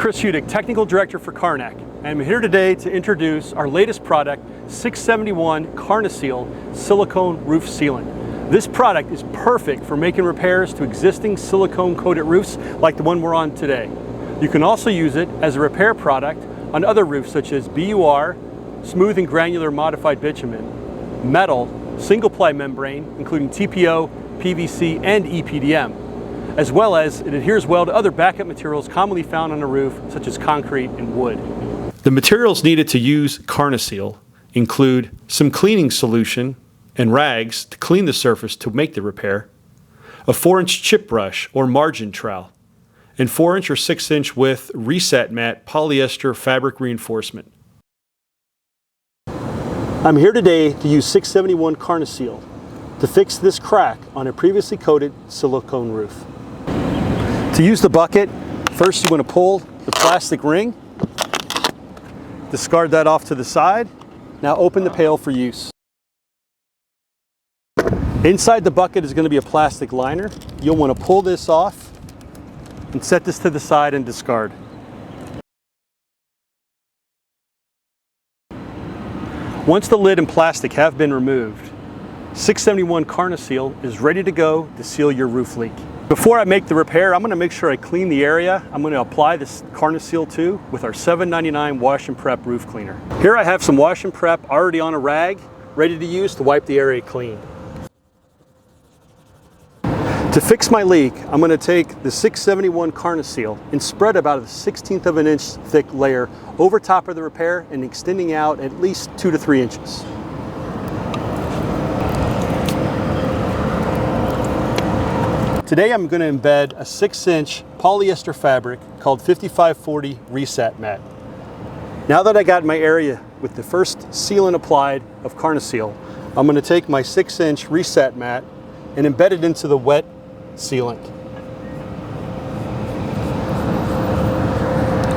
Chris Udick, Technical Director for Karnak. I'm here today to introduce our latest product, 671 Karna-Seal Silicone Roof Sealant. This product is perfect for making repairs to existing silicone-coated roofs like the one we're on today. You can also use it as a repair product on other roofs such as BUR, smooth and granular modified bitumen, metal, single-ply membrane, including TPO, PVC, and EPDM. As well as it adheres well to other backup materials commonly found on a roof, such as concrete and wood. The materials needed to use Karna-Seal include some cleaning solution and rags to clean the surface to make the repair, a 4-inch chip brush or margin trowel, and 4-inch or 6-inch width reset mat polyester fabric reinforcement. I'm here today to use 671 Karna-Seal to fix this crack on a previously coated silicone roof. To use the bucket, first you want to pull the plastic ring, discard that off to the side. Now open the pail for use. Inside the bucket is going to be a plastic liner. You'll want to pull this off and set this to the side and discard. Once the lid and plastic have been removed, 671 Karna-Seal is ready to go to seal your roof leak. Before I make the repair, I'm going to make sure I clean the area. I'm going to apply this Karna-Seal to with our $7.99 Wash and Prep Roof Cleaner. Here I have some Wash and Prep already on a rag, ready to use to wipe the area clean. To fix my leak, I'm going to take the 671 Karna-Seal and spread about a 1/16 of an inch thick layer over top of the repair and extending out at least 2 to 3 inches. Today I'm going to embed a 6-inch polyester fabric called 5540 reset mat. Now that I got my area with the first sealant applied of Karna-Seal, I'm going to take my 6-inch reset mat and embed it into the wet sealant.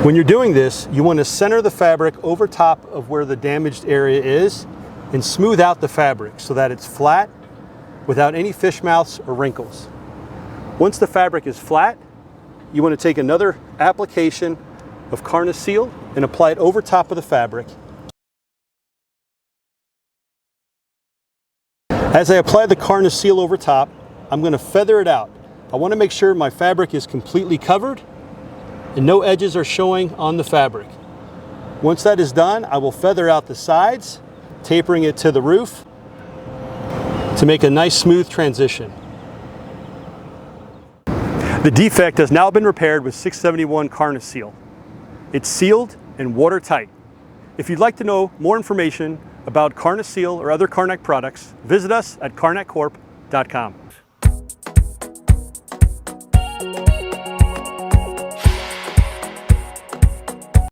When you're doing this, you want to center the fabric over top of where the damaged area is and smooth out the fabric so that it's flat without any fish mouths or wrinkles. Once the fabric is flat, you want to take another application of Karna-Seal and apply it over top of the fabric. As I apply the Karna-Seal over top, I'm going to feather it out. I want to make sure my fabric is completely covered and no edges are showing on the fabric. Once that is done, I will feather out the sides, tapering it to the roof to make a nice smooth transition. The defect has now been repaired with 671 Karna-Seal. It's sealed and watertight. If you'd like to know more information about Karna-Seal or other Karnak products, visit us at karnakcorp.com.